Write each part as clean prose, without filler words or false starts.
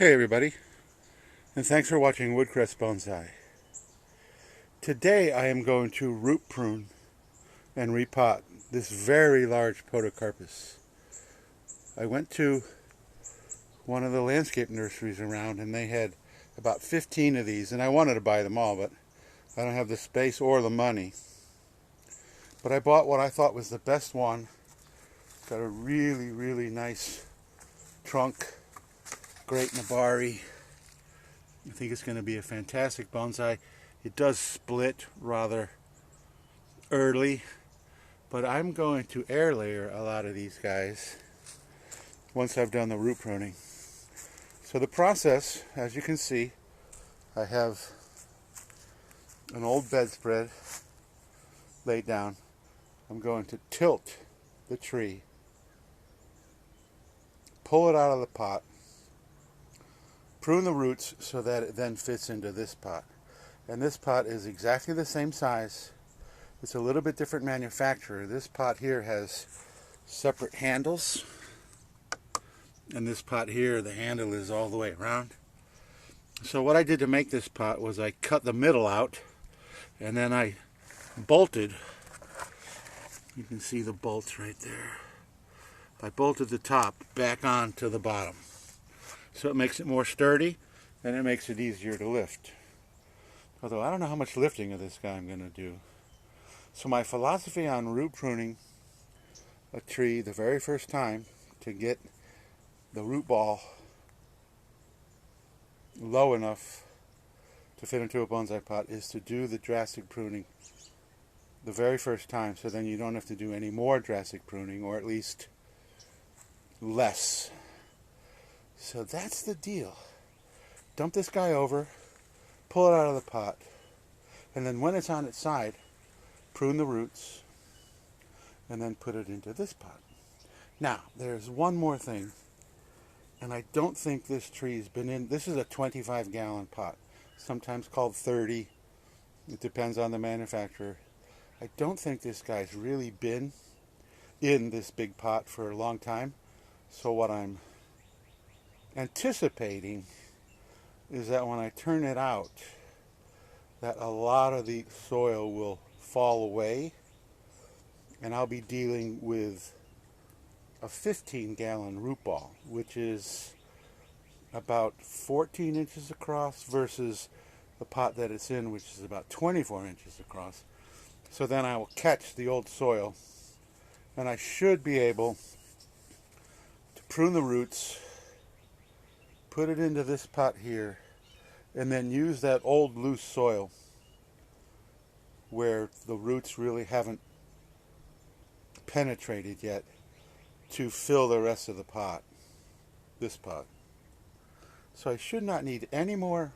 Hey everybody, and thanks for watching Woodcrest Bonsai. Today I am going to root prune and repot this very large Podocarpus. I went to one of the landscape nurseries around and they had about 15 of these, and I wanted to buy them all, but I don't have the space or the money. But I bought what I thought was the best one. Got a really nice trunk, great Nabari. I think it's going to be a fantastic bonsai. It does split rather early, but I'm going to air layer a lot of these guys once I've done the root pruning. So the process, as you can see, I have an old bedspread laid down. I'm going to tilt the tree, pull it out of the pot, prune the roots so that it then fits into this pot. And this pot is exactly the same size. It's a little bit different manufacturer. This pot here has separate handles, and this pot here, the handle is all the way around. So what I did to make this pot was I cut the middle out, and then I bolted. You can see the bolts right there. I bolted the top back onto the bottom. So it makes it more sturdy, and it makes it easier to lift. Although I don't know how much lifting of this guy I'm going to do. So my philosophy on root pruning a tree the very first time to get the root ball low enough to fit into a bonsai pot is to do the drastic pruning the very first time, so then you don't have to do any more drastic pruning, or at least less. So that's the deal. Dump this guy over, pull it out of the pot, and then when it's on its side, prune the roots, and then put it into this pot. Now, there's one more thing, and I don't think this tree's been in. This is a 25-gallon pot, sometimes called 30. It depends on the manufacturer. I don't think this guy's really been in this big pot for a long time. So what I'm anticipating is that when I turn it out, that a lot of the soil will fall away, and I'll be dealing with a 15-gallon root ball, which is about 14 inches across versus the pot that it's in, which is about 24 inches across. So then I will catch the old soil, and I should be able to prune the roots, put it into this pot here, and then use that old loose soil where the roots really haven't penetrated yet to fill the rest of the pot, this pot. So I should not need any more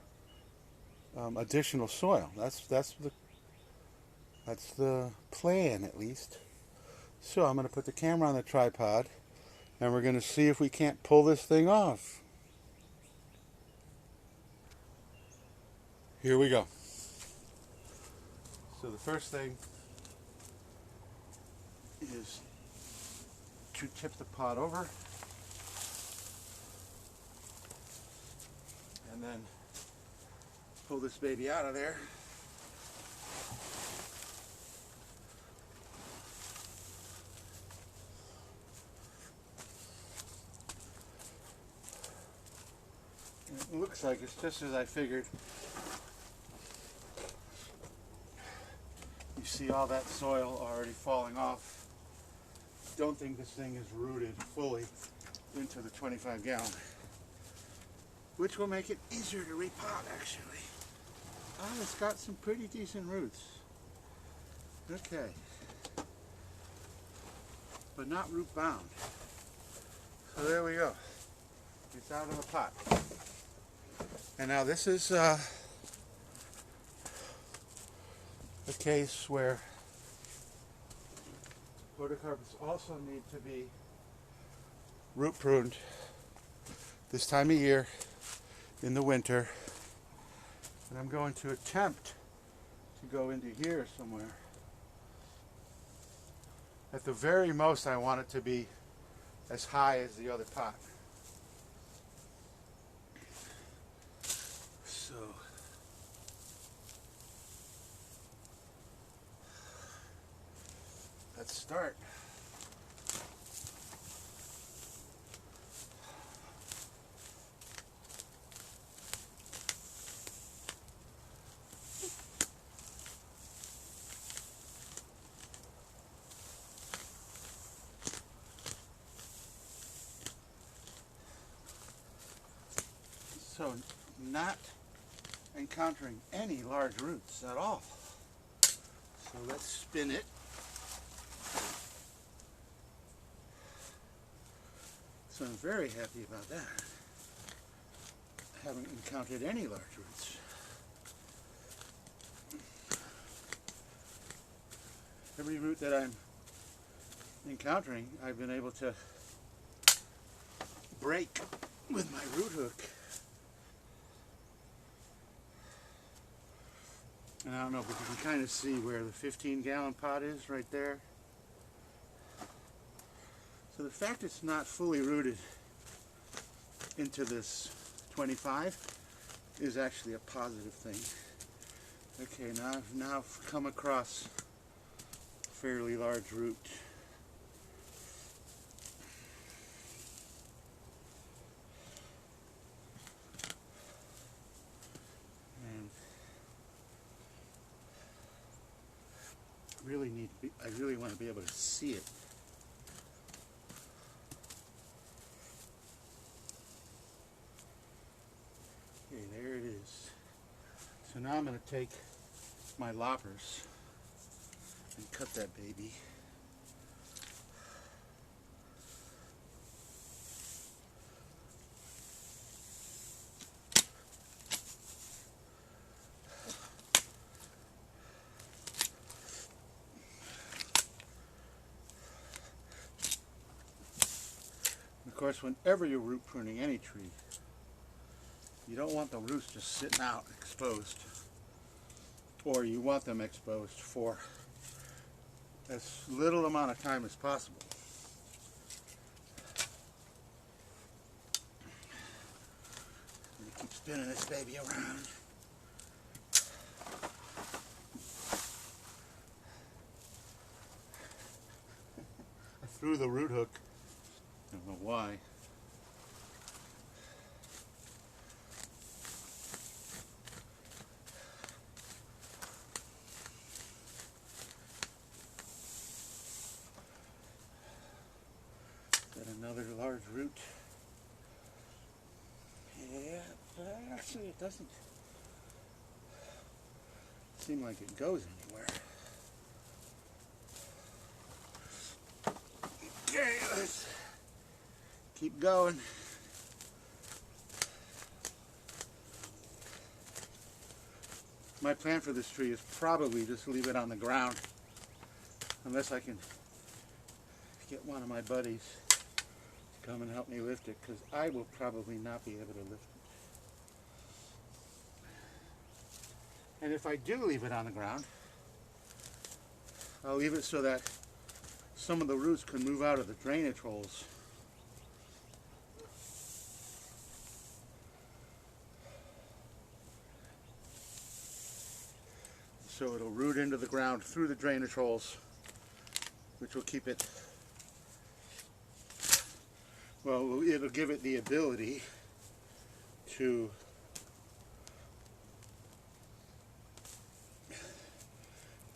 additional soil. That's the plan, at least. So I'm going to put the camera on the tripod, and we're going to see if we can't pull this thing off. Here we go. So the first thing is to tip the pot over, and then pull this baby out of there. It looks like it's just as I figured. You see all that soil already falling off. Don't think this thing is rooted fully into the 25-gallon, which will make it easier to repot, actually. Oh, it's got some pretty decent roots. Okay. But not root bound. So there we go. It's out of the pot. And now this is a case where Podocarpus also need to be root pruned this time of year in the winter. And I'm going to attempt to go into here somewhere. At the very most, I want it to be as high as the other pot. start. So not encountering any large roots at all. So let's spin it. So I'm very happy about that. Haven't encountered any large roots. Every root that I'm encountering, I've been able to break with my root hook. And I don't know, but you can kind of see where the 15-gallon pot is right there. So the fact it's not fully rooted into this 25 is actually a positive thing. Okay, now I've come across a fairly large root. I really want to be able to see it. Okay, there it is. So now I'm going to take my loppers and cut that baby. Of course, whenever you're root pruning any tree, you don't want the roots just sitting out exposed, or you want them exposed for as little amount of time as possible. I'm gonna keep spinning this baby around. I threw the root hook. I don't know why. Got another large root. Yeah, but actually it doesn't seem like it goes anywhere. Okay, let's keep going. My plan for this tree is probably just leave it on the ground unless I can get one of my buddies to come and help me lift it, because I will probably not be able to lift it. And if I do leave it on the ground, I'll leave it so that some of the roots can move out of the drainage holes. So it'll root into the ground through the drainage holes, which will keep it, well, it'll give it the ability to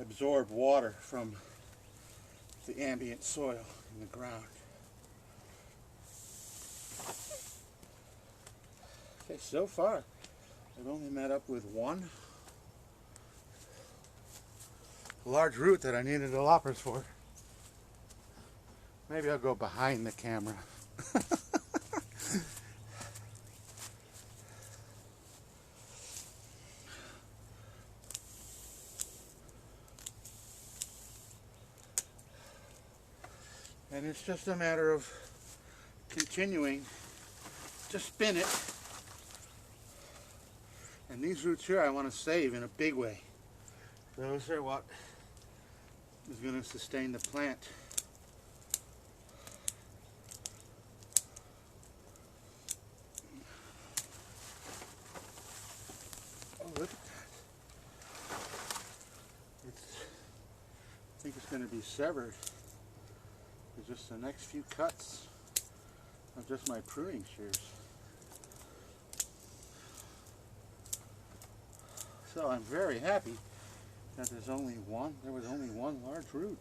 absorb water from the ambient soil in the ground. Okay, so far I've only met up with one large root that I needed the loppers for. Maybe I'll go behind the camera. And it's just a matter of continuing to spin it. And these roots here I want to save in a big way. Those are what is going to sustain the plant. Oh, look at that. I think it's going to be severed. just the next few cuts of just my pruning shears. So I'm very happy that there was only one large root.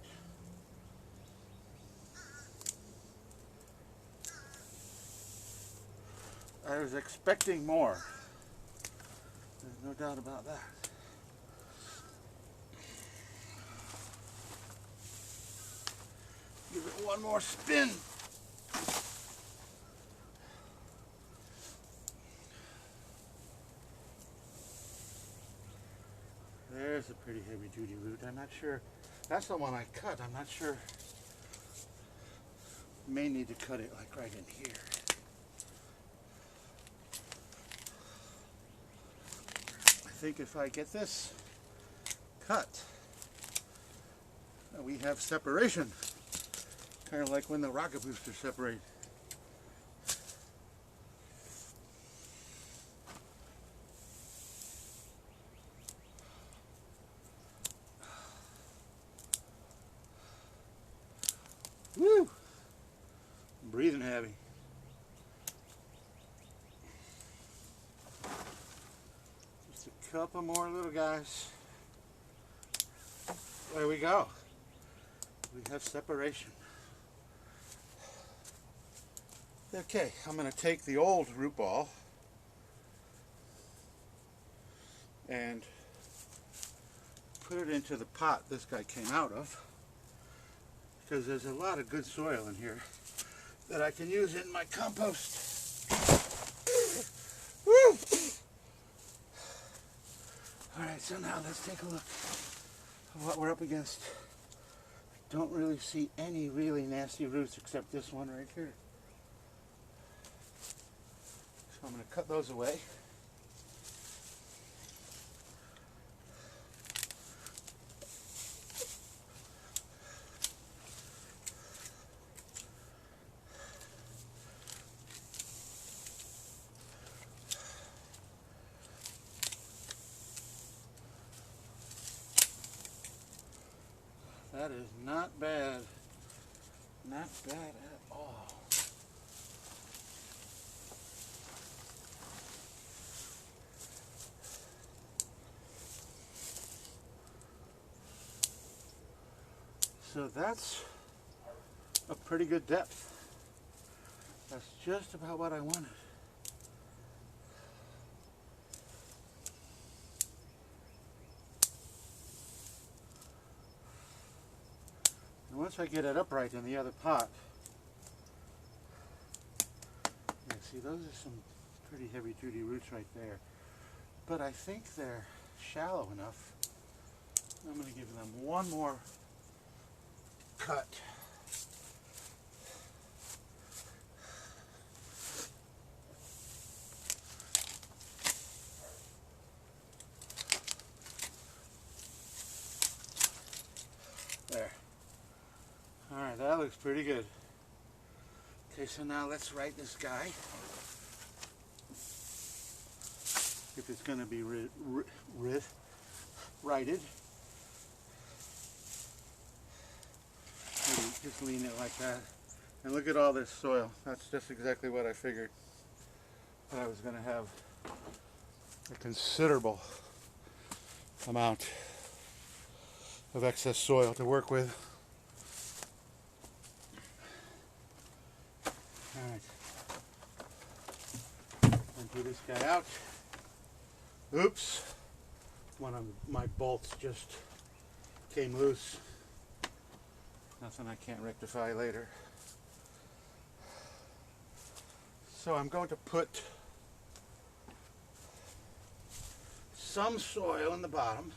I was expecting more. There's no doubt about that. Give it one more spin. There's a pretty heavy duty root. I'm not sure. That's the one I cut. I'm not sure. May need to cut it like right in here. I think if I get this cut, we have separation. Kind of like when the rocket boosters separate. Woo! I'm breathing heavy. Just a couple more little guys. There we go. We have separation. Okay, I'm going to take the old root ball and put it into the pot this guy came out of, because there's a lot of good soil in here that I can use in my compost. Woo! Alright, so now let's take a look at what we're up against. I don't really see any really nasty roots except this one right here. So I'm going to cut those away. That is not bad. Not bad at all. So that's a pretty good depth. That's just about what I wanted. And once I get it upright in the other pot, yeah, see, those are some pretty heavy duty roots right there. But I think they're shallow enough. I'm going to give them one more cut. There. Alright, that looks pretty good. Okay, so now let's write this guy. If it's going to be righted. Maybe just lean it like that. And look at all this soil. That's just exactly what I figured. That I was going to have a considerable amount of excess soil to work with. Alright. Empty this guy out. Oops. One of my bolts just came loose. Nothing I can't rectify later. So I'm going to put some soil in the bottom.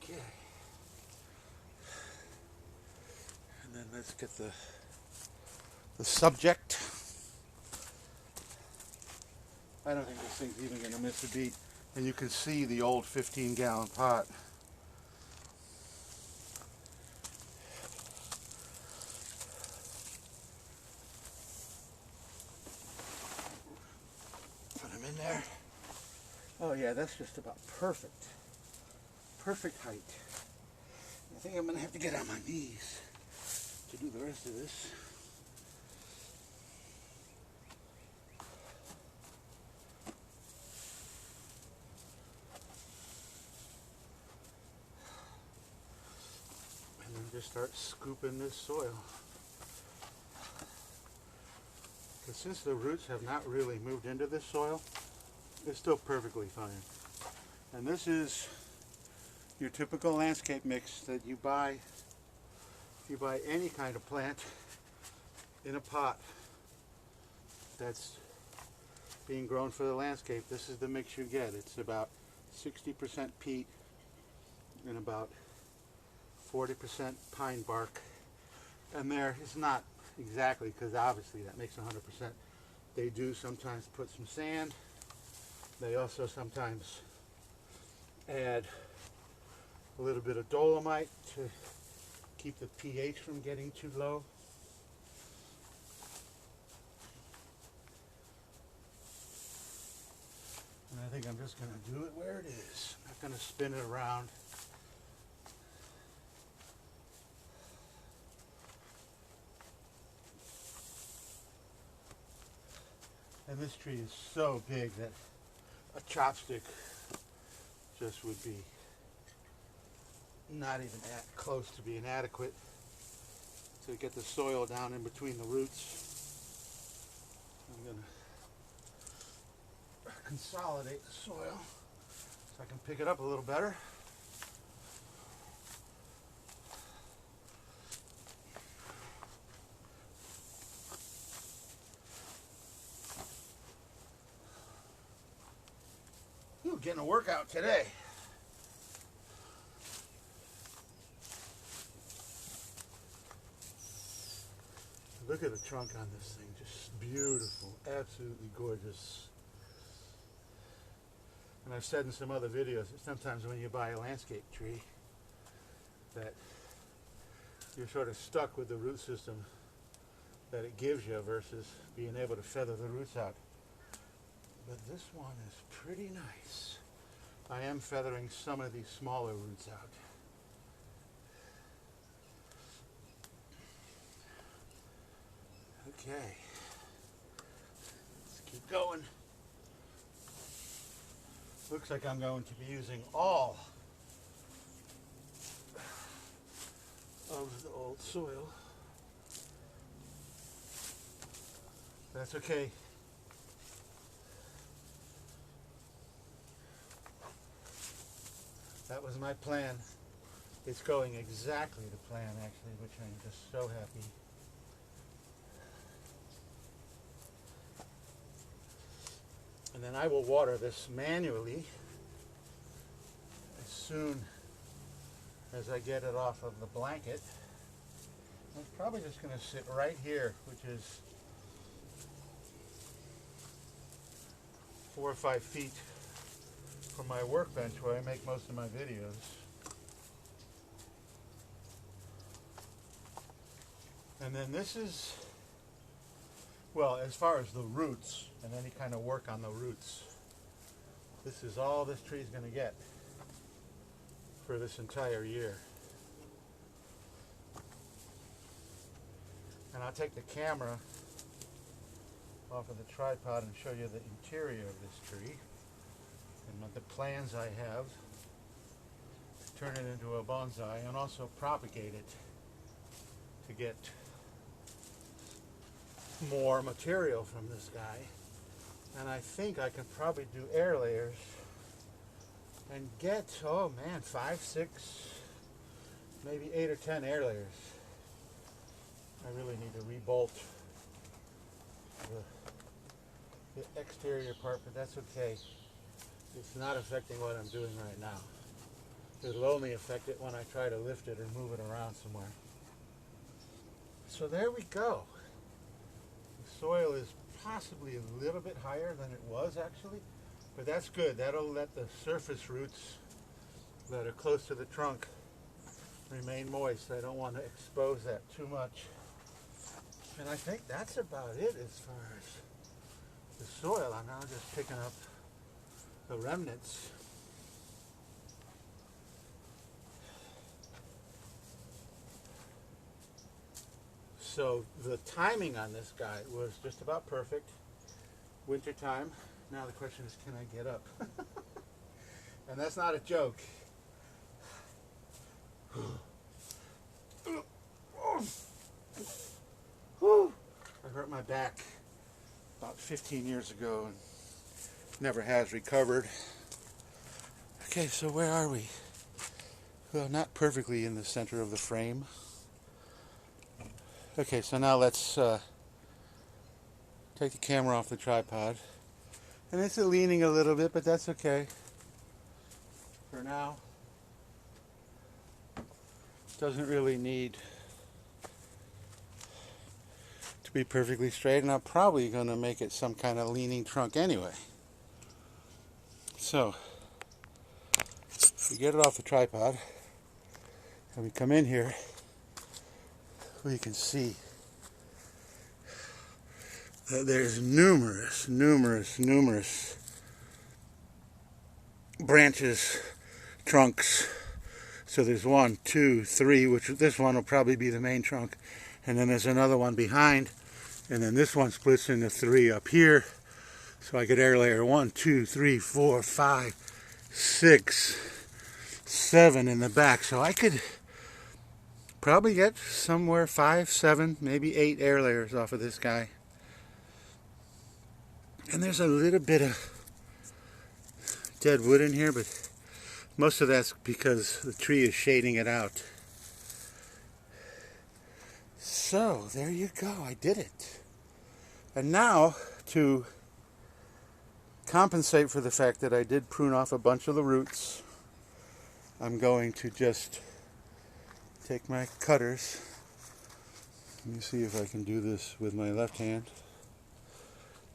Okay. And then let's get the subject. I don't think this thing's even going to miss a beat. And you can see the old 15-gallon pot. Oh yeah, that's just about perfect. Perfect height. I think I'm going to have to get on my knees to do the rest of this. And then just start scooping this soil. Because since the roots have not really moved into this soil, it's still perfectly fine. And this is your typical landscape mix that you buy. If you buy any kind of plant in a pot that's being grown for the landscape, this is the mix you get. It's about 60% peat and about 40% pine bark. And there is not exactly, because obviously that makes 100%. They do sometimes put some sand. They also sometimes add a little bit of dolomite to keep the pH from getting too low. And I think I'm just going to do it where it is. I'm not going to spin it around. And this tree is so big that a chopstick just would be not even close to being adequate to get the soil down in between the roots. I'm going to consolidate the soil so I can pick it up a little better. Getting a workout today. Look at the trunk on this thing, just beautiful, absolutely gorgeous. And I've said in some other videos that sometimes when you buy a landscape tree that you're sort of stuck with the root system that it gives you versus being able to feather the roots out. But this one is pretty nice. I am feathering some of these smaller roots out. Okay. Let's keep going. Looks like I'm going to be using all of the old soil. That's okay. That was my plan. It's going exactly to plan, actually, which I'm just so happy. And then I will water this manually as soon as I get it off of the blanket. It's probably just going to sit right here, which is 4 or 5 feet from my workbench where I make most of my videos. And then this is, well, as far as the roots and any kind of work on the roots, this is all this tree is going to get for this entire year. And I'll take the camera off of the tripod and show you the interior of this tree and the plans I have to turn it into a bonsai and also propagate it to get more material from this guy. And I think I can probably do air layers and get, oh man, 5, 6, maybe 8 or 10 air layers. I really need to rebolt the exterior part, but that's okay. It's not affecting what I'm doing right now. It'll only affect it when I try to lift it or move it around somewhere. So there we go. The soil is possibly a little bit higher than it was actually, but that's good. That'll let the surface roots that are close to the trunk remain moist. I don't want to expose that too much. And I think that's about it as far as the soil. I'm now just picking up the remnants. So the timing on this guy was just about perfect. Winter time. Now the question is, can I get up? And that's not a joke. I hurt my back about 15 years ago and never has recovered. Okay, so where are we? Well, not perfectly in the center of the frame. Okay, so now let's take the camera off the tripod. And it's leaning a little bit, but that's okay. For now, doesn't really need to be perfectly straight, and I'm probably going to make it some kind of leaning trunk anyway. So, we get it off the tripod, and we come in here, we can see that there's numerous branches, trunks. So there's 1, 2, 3, which this one will probably be the main trunk, and then there's another one behind, and then this one splits into 3 up here. So I could air layer 1, 2, 3, 4, 5, 6, 7 in the back. So I could probably get somewhere 5, 7, maybe 8 air layers off of this guy. And there's a little bit of dead wood in here, but most of that's because the tree is shading it out. So there you go, I did it. And now, to compensate for the fact that I did prune off a bunch of the roots, I'm going to just take my cutters. Let me see if I can do this with my left hand.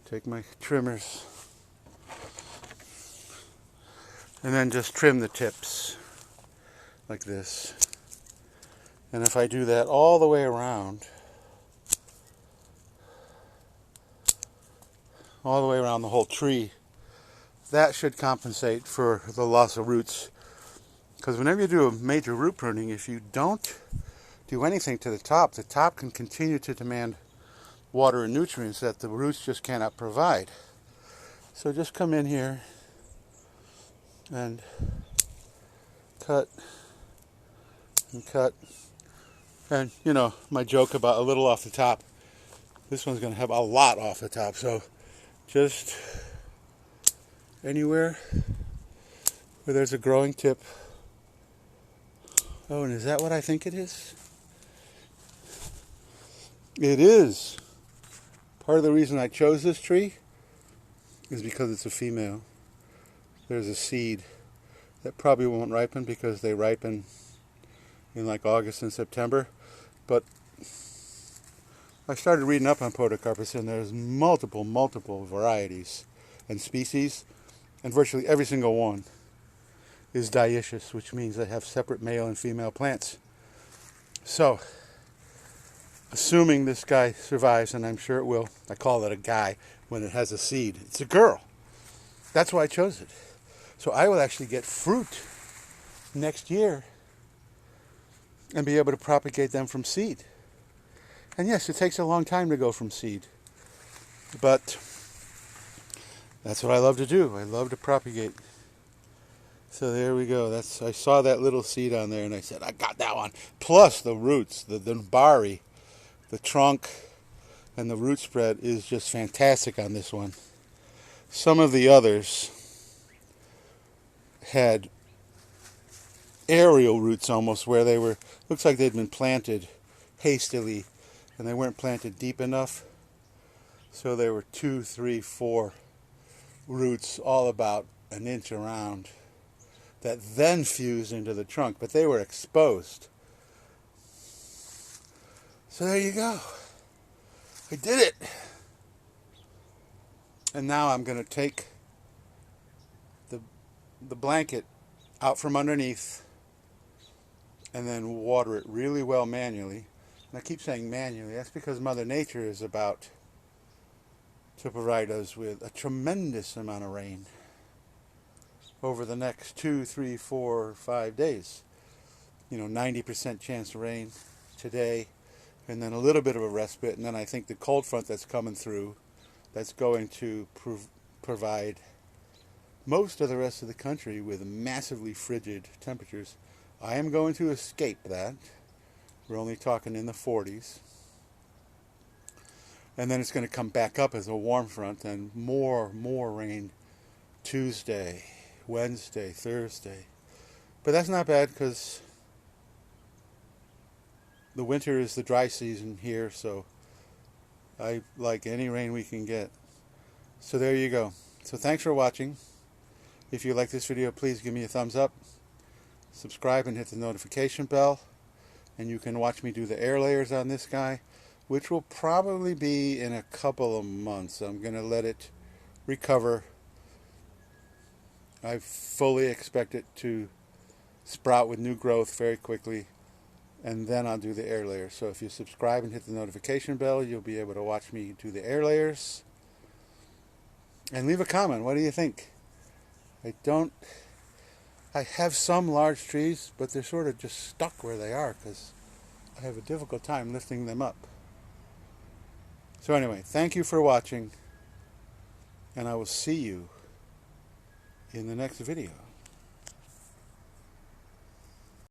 Take my trimmers and then just trim the tips like this. And if I do that all the way around, the whole tree, that should compensate for the loss of roots. Because whenever you do a major root pruning, if you don't do anything to the top can continue to demand water and nutrients that the roots just cannot provide. So just come in here and cut and cut. And you know, my joke about a little off the top, this one's going to have a lot off the top. So just anywhere where there's a growing tip. Oh, and is that what I think it is? It is. Part of the reason I chose this tree is because it's a female. There's a seed that probably won't ripen because they ripen in like August and September. But I started reading up on Podocarpus, and there's multiple varieties and species, and virtually every single one is dioecious, which means they have separate male and female plants. So, assuming this guy survives, and I'm sure it will, I call it a guy when it has a seed. It's a girl. That's why I chose it. So I will actually get fruit next year and be able to propagate them from seed. And yes, it takes a long time to go from seed. But that's what I love to do. I love to propagate. So there we go. I saw that little seed on there and I said, I got that one. Plus the roots, the nbari, the trunk, and the root spread is just fantastic on this one. Some of the others had aerial roots almost, where they were, looks like they'd been planted hastily and they weren't planted deep enough. So there were 2, 3, 4 roots all about an inch around that then fused into the trunk, but they were exposed. So there you go. I did it. And now I'm going to take the blanket out from underneath and then water it really well manually. And I keep saying manually. That's because Mother Nature is about to provide us with a tremendous amount of rain. over the next 2, 3, 4, 5 days. 90% chance of rain today, and then a little bit of a respite, and then I think the cold front that's coming through, that's going to provide most of the rest of the country with massively frigid temperatures. I am going to escape that. We're only talking in the 40s. And then it's going to come back up as a warm front, and more rain Tuesday, Wednesday, Thursday. But that's not bad, because the winter is the dry season here, so I like any rain we can get. So there you go. So thanks for watching. If you like this video, please give me a thumbs up. Subscribe and hit the notification bell. And you can watch me do the air layers on this guy, which will probably be in a couple of months. I'm going to let it recover. I fully expect it to sprout with new growth very quickly, and then I'll do the air layers. So if you subscribe and hit the notification bell, you'll be able to watch me do the air layers. And leave a comment. What do you think? I have some large trees, but they're sort of just stuck where they are because I have a difficult time lifting them up. So anyway, thank you for watching, and I will see you in the next video.